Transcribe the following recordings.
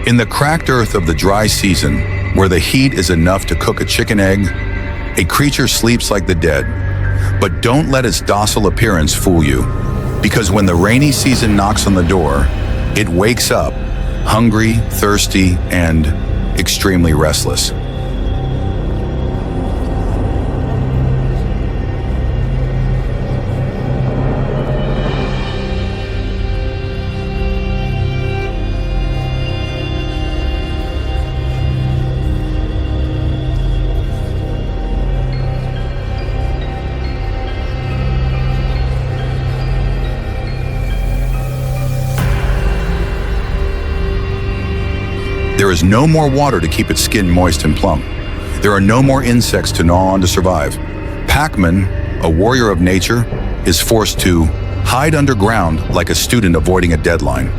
In the cracked earth of the dry season, where the heat is enough to cook a chicken egg, a creature sleeps like the dead. But don't let its docile appearance fool you, because when the rainy season knocks on the door, it wakes up, hungry, thirsty, and extremely restless. There is no more water to keep its skin moist and plump. There are no more insects to gnaw on to survive. Pac-Man, a warrior of nature, is forced to hide underground like a student avoiding a deadline.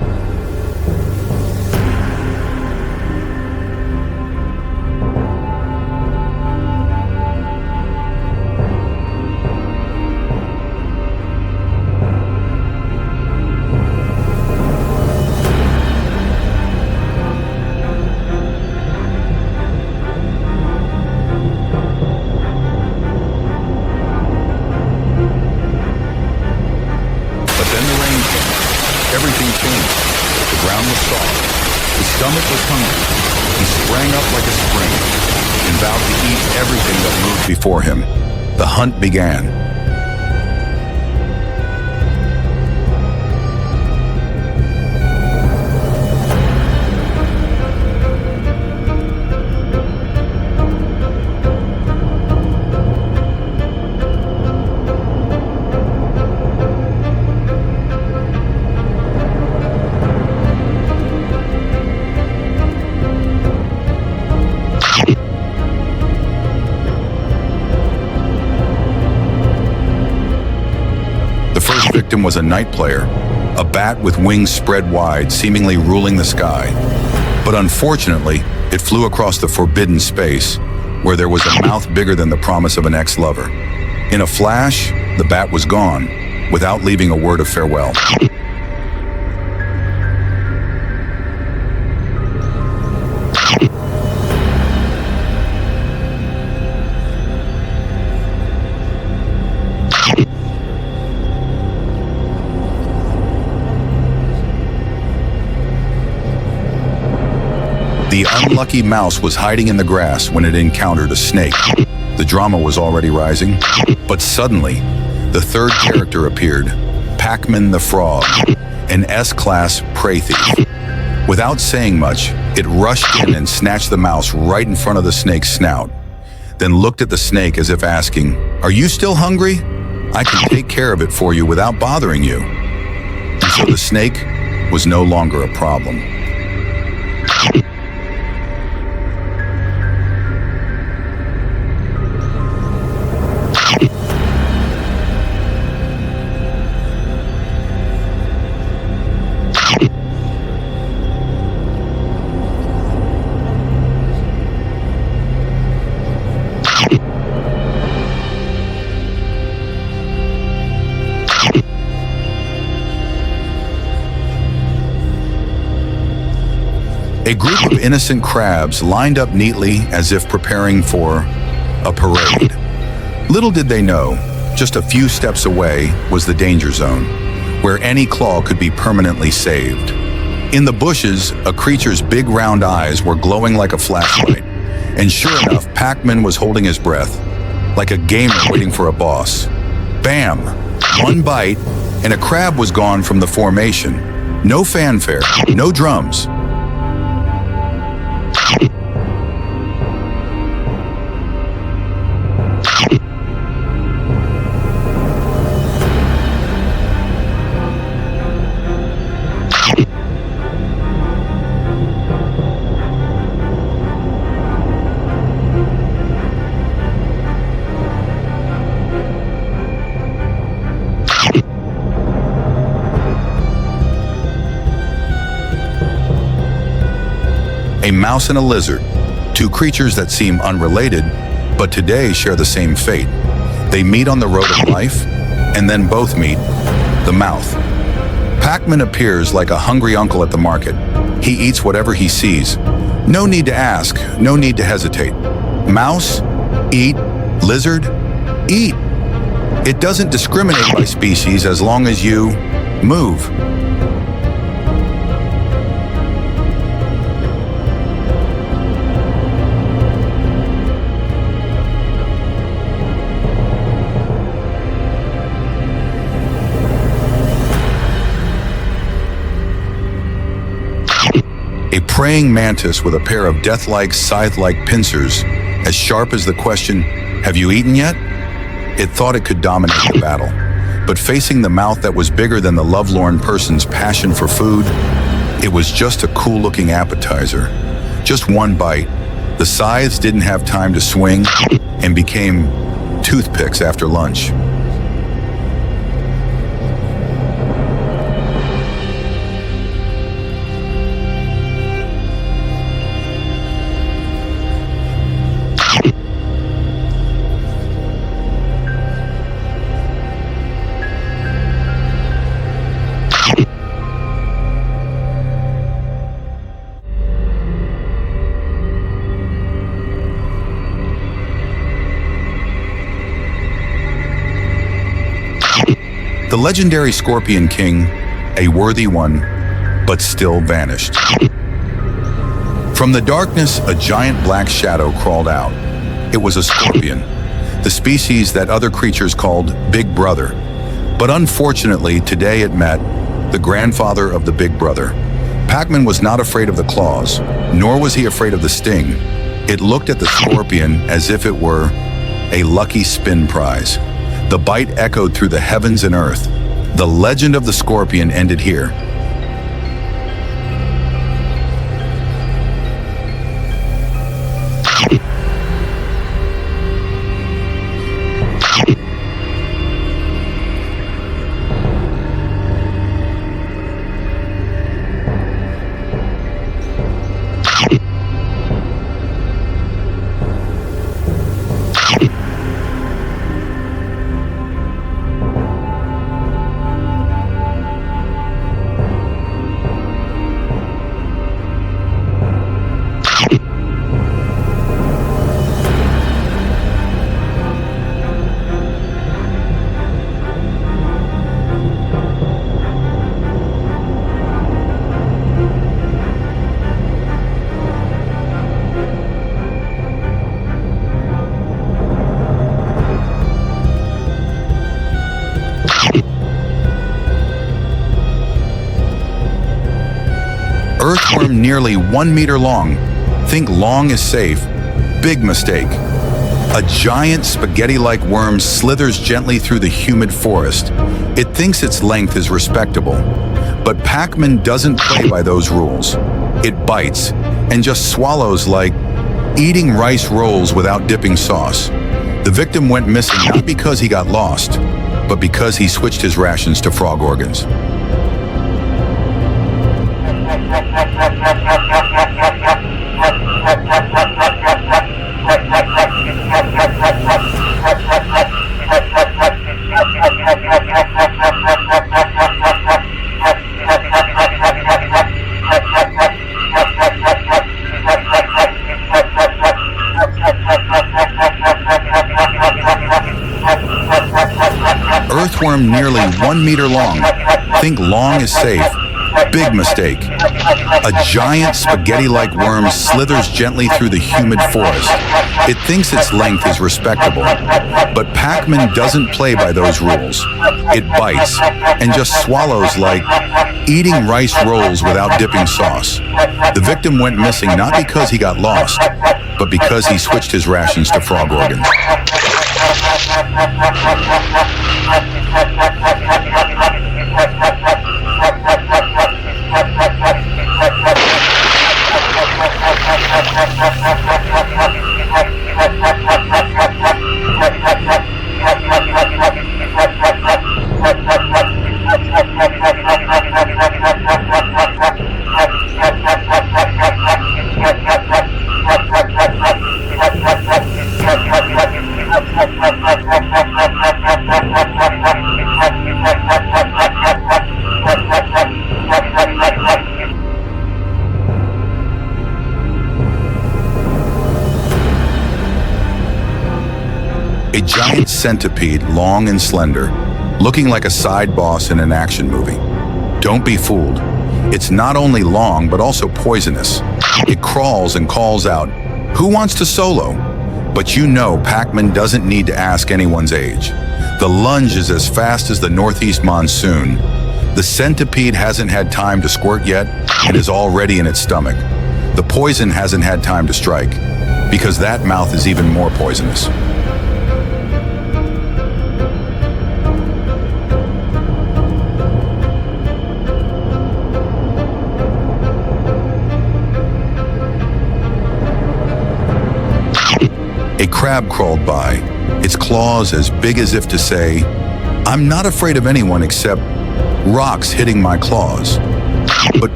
Everything changed. The ground was soft. His stomach was hungry. He sprang up like a spring and vowed to eat everything that moved before him. The hunt began. The first victim was a night player, a bat with wings spread wide, seemingly ruling the sky. But unfortunately, it flew across the forbidden space, where there was a mouth bigger than the promise of an ex-lover. In a flash, the bat was gone, without leaving a word of farewell. The unlucky mouse was hiding in the grass when it encountered a snake. The drama was already rising, but suddenly, the third character appeared, Pac-Man the Frog, an S-class prey thief. Without saying much, it rushed in and snatched the mouse right in front of the snake's snout, then looked at the snake as if asking, "Are you still hungry? I can take care of it for you without bothering you." And so the snake was no longer a problem. A group of innocent crabs lined up neatly as if preparing for a parade. Little did they know, just a few steps away was the danger zone, where any claw could be permanently saved. In the bushes, a creature's big round eyes were glowing like a flashlight, and sure enough, Pac-Man was holding his breath, like a gamer waiting for a boss. Bam! One bite, and a crab was gone from the formation. No fanfare, no drums. A mouse and a lizard, two creatures that seem unrelated, but today share the same fate. They meet on the road of life, and then both meet the mouth. Pac-Man appears like a hungry uncle at the market. He eats whatever he sees. No need to ask, no need to hesitate. Mouse? Eat. Lizard? Eat. It doesn't discriminate by species as long as you move. A praying mantis with a pair of death-like, scythe-like pincers, as sharp as the question, "Have you eaten yet?" It thought it could dominate the battle. But facing the mouth that was bigger than the lovelorn person's passion for food, it was just a cool-looking appetizer. Just one bite. The scythes didn't have time to swing and became toothpicks after lunch. The legendary Scorpion King, a worthy one, but still vanished. From the darkness, a giant black shadow crawled out. It was a scorpion, the species that other creatures called Big Brother. But unfortunately, today it met the grandfather of the Big Brother. Pac-Man was not afraid of the claws, nor was he afraid of the sting. It looked at the scorpion as if it were a lucky spin prize. The bite echoed through the heavens and earth. The legend of the scorpion ended here. Earthworm nearly 1 meter long. Think long is safe. Big mistake. A giant spaghetti-like worm slithers gently through the humid forest. It thinks its length is respectable. But Pac-Man doesn't play by those rules. It bites and just swallows like eating rice rolls without dipping sauce. The victim went missing not because he got lost, but because he switched his rations to frog organs. Earthworm nearly 1 meter long. Think long is safe. Big mistake. A giant spaghetti-like worm slithers gently through the humid forest. It thinks its length is respectable, but Pac-Man doesn't play by those rules. It bites and just swallows like eating rice rolls without dipping sauce. The victim went missing not because he got lost, but because he switched his rations to frog organs. A giant centipede, long and slender, looking like a side boss in an action movie. Don't be fooled. It's not only long, but also poisonous. It crawls and calls out, "Who wants to solo?" But you know Pac-Man doesn't need to ask anyone's age. The lunge is as fast as the northeast monsoon. The centipede hasn't had time to squirt yet and is already in its stomach. The poison hasn't had time to strike, because that mouth is even more poisonous. A crab crawled by, its claws as big as if to say, "I'm not afraid of anyone except rocks hitting my claws." But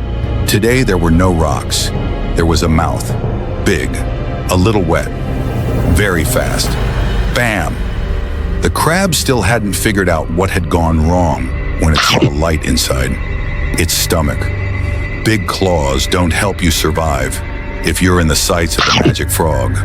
today there were no rocks. There was a mouth, big, a little wet, very fast. Bam! The crab still hadn't figured out what had gone wrong when it saw light inside. Its stomach. Big claws don't help you survive if you're in the sights of the magic frog.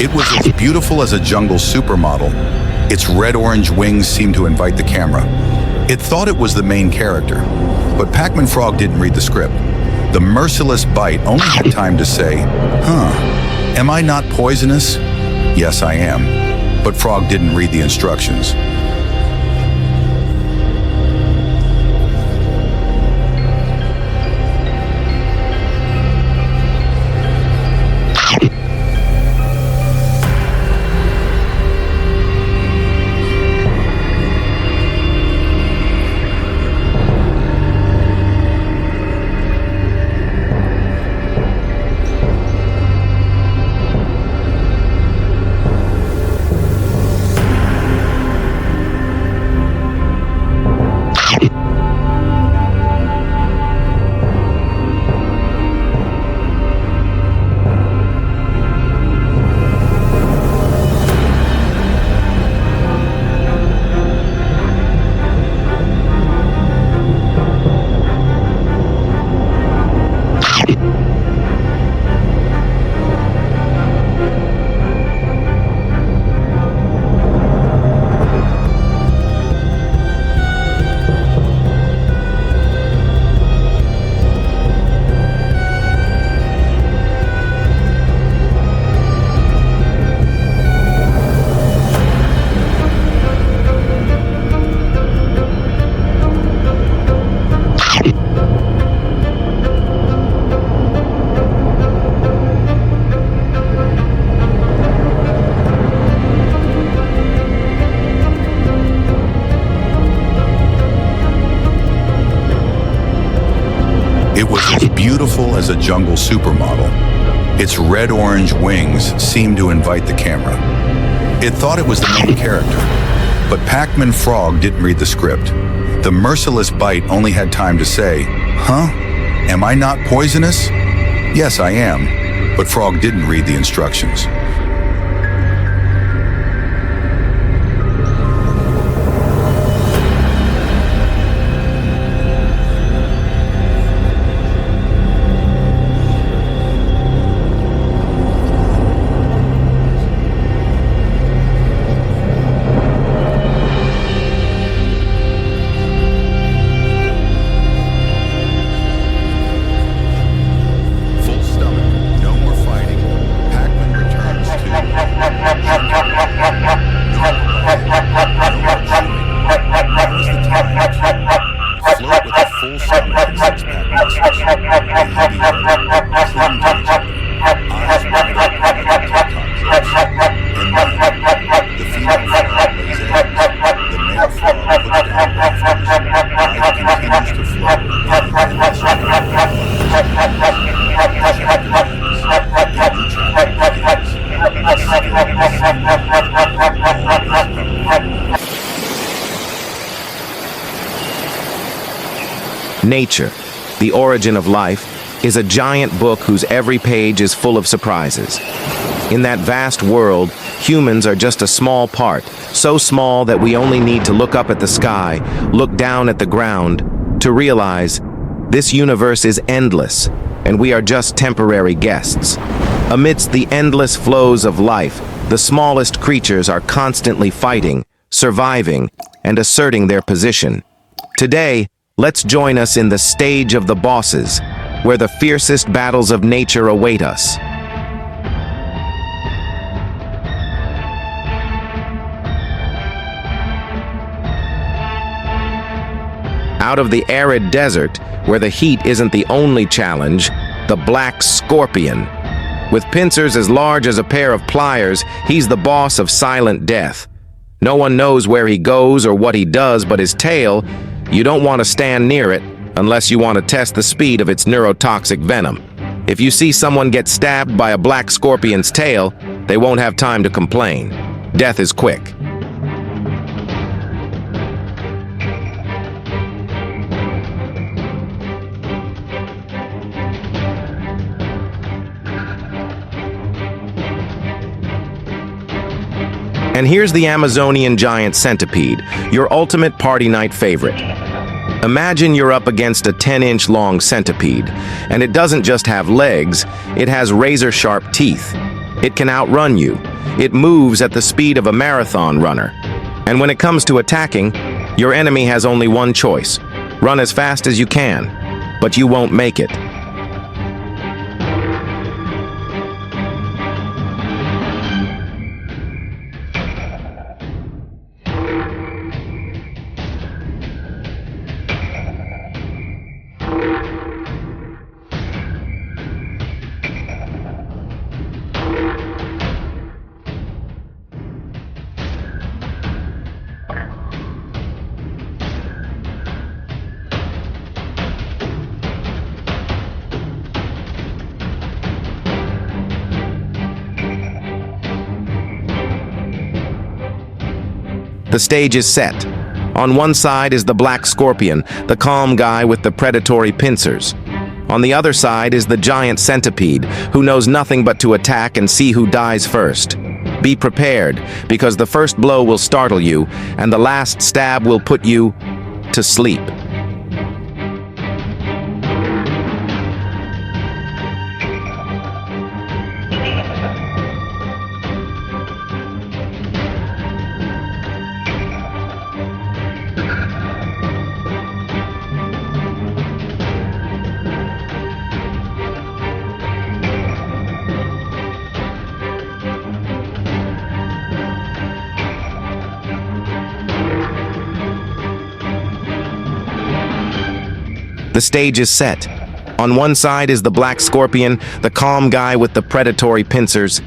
It was as beautiful as a jungle supermodel. Its red-orange wings seemed to invite the camera. It thought it was the main character, but Pac-Man Frog didn't read the script. The merciless bite only had time to say, "Am I not poisonous?" "Yes, I am." But Frog didn't read the instructions. It was as beautiful as a jungle supermodel. Its red-orange wings seemed to invite the camera. It thought it was the main character, but Pac-Man Frog didn't read the script. The merciless bite only had time to say, "Am I not poisonous?" "Yes, I am," but Frog didn't read the instructions. Full stomach, no more fighting. Pac-Man returns slim creature, eyes wide open like a tip-top clips. And then, the female frog lays eggs. The male frog puts down offers. Life continues to flow in endless flow. And chapter ends. A new chapter begins. And still Nature, the origin of life, is a giant book whose every page is full of surprises. In that vast world, humans are just a small part, so small that we only need to look up at the sky, look down at the ground, to realize this universe is endless, and we are just temporary guests. Amidst the endless flows of life, the smallest creatures are constantly fighting, surviving, and asserting their position. Today, let's join us in the stage of the bosses, where the fiercest battles of nature await us. Out of the arid desert, where the heat isn't the only challenge, the black scorpion. With pincers as large as a pair of pliers, he's the boss of silent death. No one knows where he goes or what he does, but his tail, you don't want to stand near it unless you want to test the speed of its neurotoxic venom. If you see someone get stabbed by a black scorpion's tail, they won't have time to complain. Death is quick. And here's the Amazonian giant centipede, your ultimate party night favorite. Imagine you're up against a 10-inch long centipede, and it doesn't just have legs, it has razor-sharp teeth. It can outrun you. It moves at the speed of a marathon runner. And when it comes to attacking, your enemy has only one choice: run as fast as you can, but you won't make it. The stage is set. On one side is the black scorpion, the calm guy with the predatory pincers. On the other side is the giant centipede, who knows nothing but to attack and see who dies first. Be prepared, because the first blow will startle you, and the last stab will put you to sleep. The stage is set. On one side is the black scorpion, the calm guy with the predatory pincers.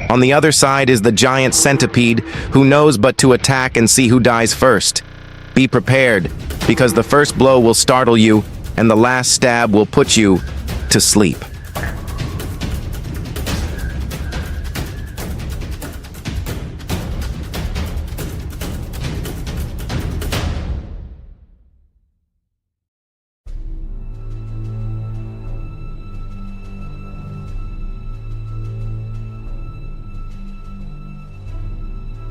On the other side is the giant centipede, who knows but to attack and see who dies first. Be prepared, because the first blow will startle you, and the last stab will put you to sleep.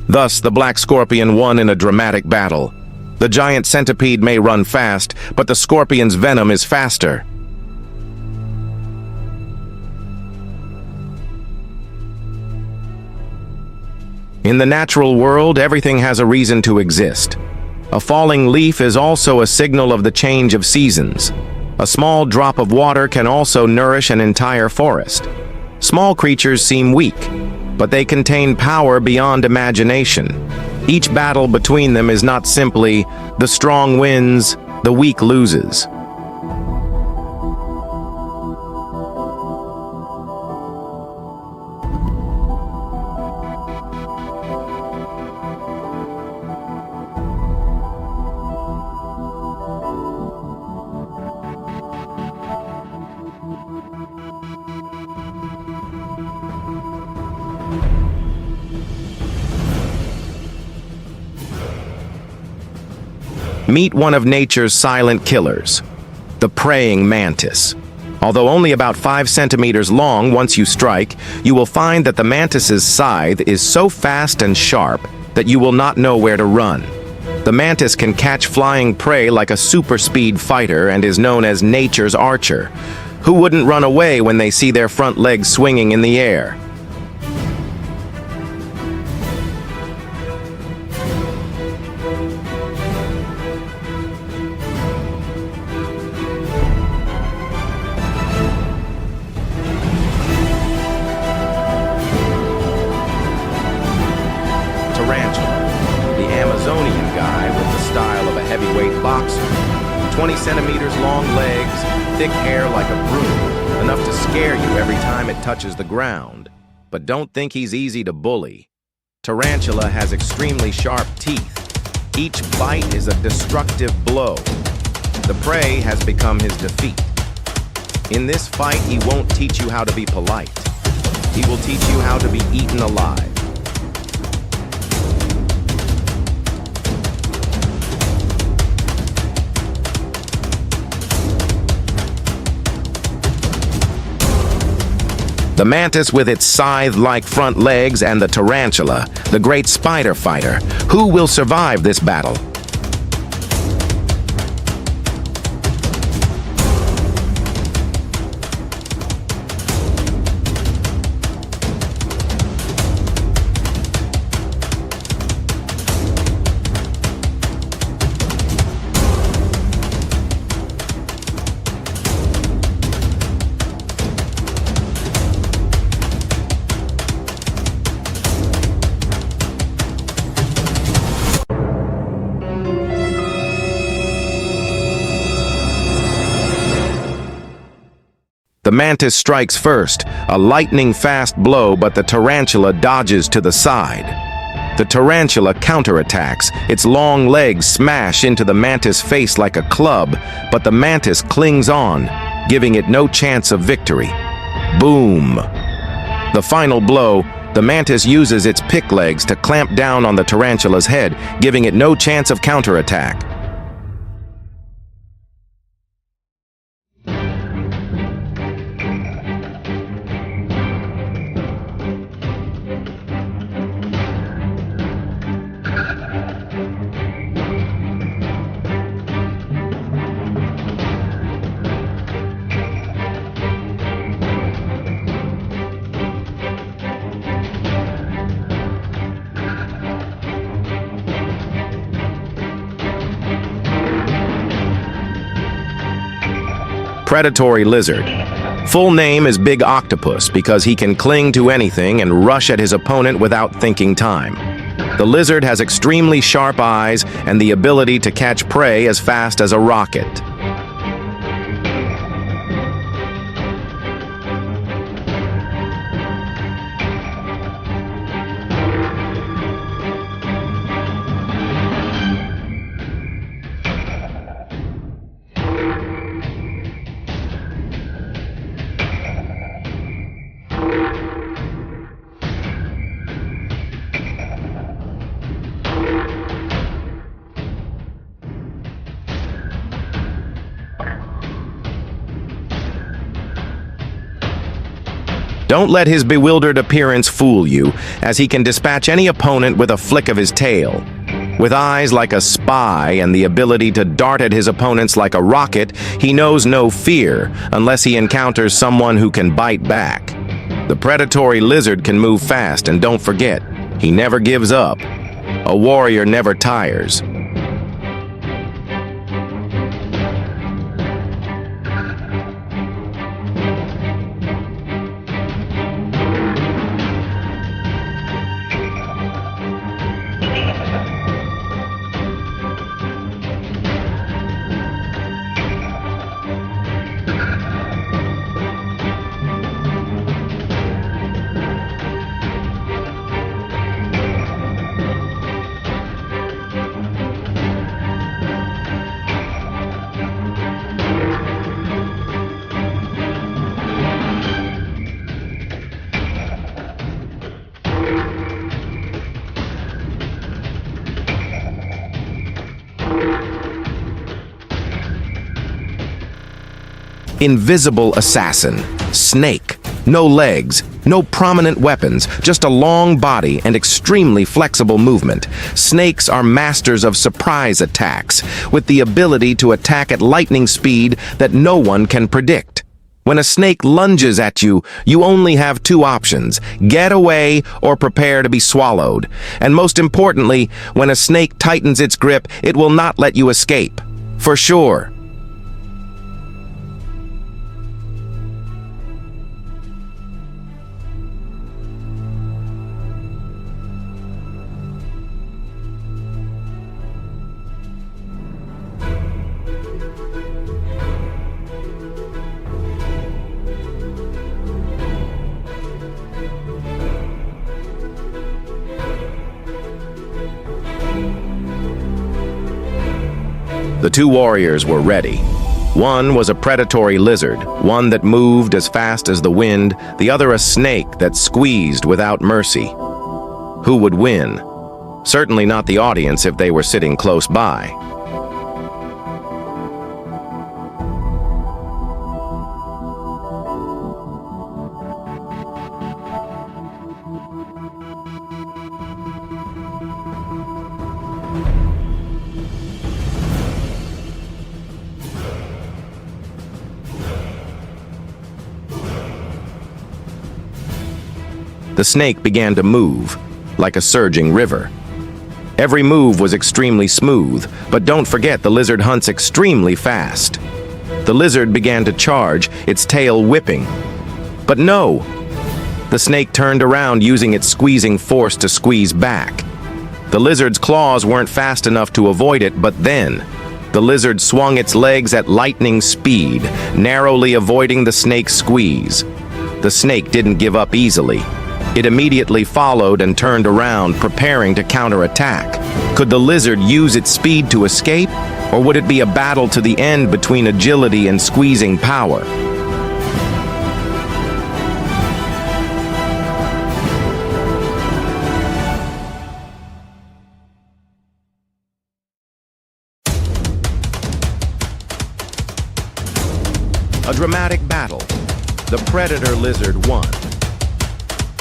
Thus, the black scorpion won in a dramatic battle. The giant centipede may run fast, but the scorpion's venom is faster. In the natural world, everything has a reason to exist. A falling leaf is also a signal of the change of seasons. A small drop of water can also nourish an entire forest. Small creatures seem weak, but they contain power beyond imagination. Each battle between them is not simply the strong wins, the weak loses. Meet one of nature's silent killers, the praying mantis. Although only about 5 centimeters long once you strike, you will find that the mantis's scythe is so fast and sharp that you will not know where to run. The mantis can catch flying prey like a super-speed fighter and is known as nature's archer. Who wouldn't run away when they see their front legs swinging in the air? The Amazonian guy with the style of a heavyweight boxer. 20 centimeters long legs, thick hair like a broom, enough to scare you every time it touches the ground. But don't think he's easy to bully. Tarantula has extremely sharp teeth. Each bite is a destructive blow. The prey has become his defeat. In this fight, he won't teach you how to be polite. He will teach you how to be eaten alive. The mantis with its scythe-like front legs and the tarantula, the great spider fighter. Who will survive this battle? The mantis strikes first, a lightning-fast blow, but the tarantula dodges to the side. The tarantula counterattacks. Its long legs smash into the mantis' face like a club, but the mantis clings on, giving it no chance of victory. Boom! The final blow, the mantis uses its pick legs to clamp down on the tarantula's head, giving it no chance of counterattack. Predatory lizard. Full name is Big Octopus because he can cling to anything and rush at his opponent without thinking time. The lizard has extremely sharp eyes and the ability to catch prey as fast as a rocket. Don't let his bewildered appearance fool you, as he can dispatch any opponent with a flick of his tail. With eyes like a spy and the ability to dart at his opponents like a rocket, he knows no fear unless he encounters someone who can bite back. The predatory lizard can move fast, and don't forget, he never gives up. A warrior never tires. Invisible assassin. Snake. No legs, no prominent weapons, just a long body and extremely flexible movement. Snakes are masters of surprise attacks, with the ability to attack at lightning speed that no one can predict. When a snake lunges at you, you only have two options: get away or prepare to be swallowed. And most importantly, when a snake tightens its grip, it will not let you escape. For sure. The two warriors were ready. One was a predatory lizard, one that moved as fast as the wind, the other a snake that squeezed without mercy. Who would win? Certainly not the audience if they were sitting close by. The snake began to move, like a surging river. Every move was extremely smooth, but don't forget the lizard hunts extremely fast. The lizard began to charge, its tail whipping. But no! The snake turned around using its squeezing force to squeeze back. The lizard's claws weren't fast enough to avoid it, but then the lizard swung its legs at lightning speed, narrowly avoiding the snake's squeeze. The snake didn't give up easily. It immediately followed and turned around, preparing to counterattack. Could the lizard use its speed to escape, or would it be a battle to the end between agility and squeezing power? A dramatic battle. The predator lizard won.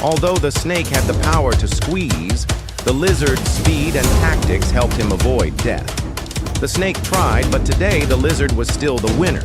Although the snake had the power to squeeze, the lizard's speed and tactics helped him avoid death. The snake tried, but today the lizard was still the winner.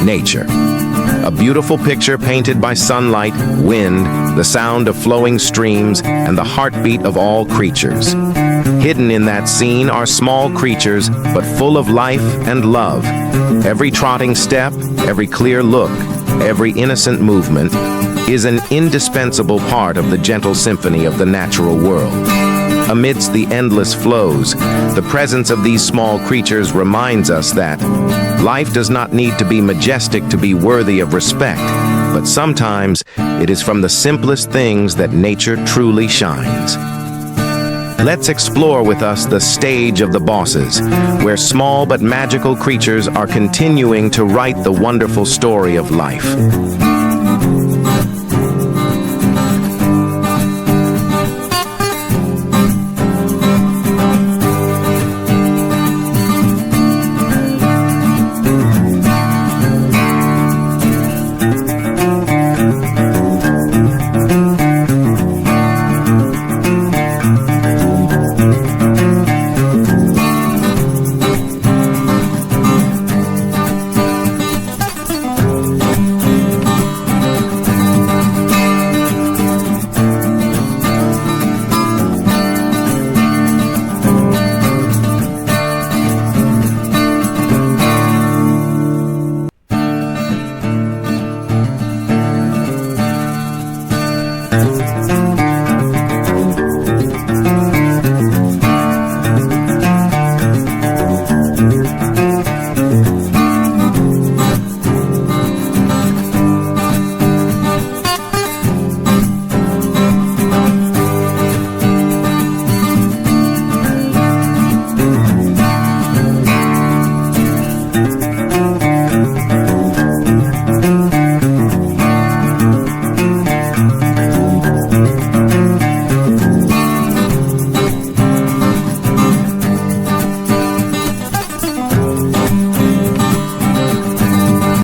Nature. A beautiful picture painted by sunlight, wind, the sound of flowing streams, and the heartbeat of all creatures. Hidden in that scene are small creatures, but full of life and love. Every trotting step, every clear look, every innocent movement is an indispensable part of the gentle symphony of the natural world. Amidst the endless flows, the presence of these small creatures reminds us that life does not need to be majestic to be worthy of respect, but sometimes it is from the simplest things that nature truly shines. Let's explore with us the stage of the bosses, where small but magical creatures are continuing to write the wonderful story of life.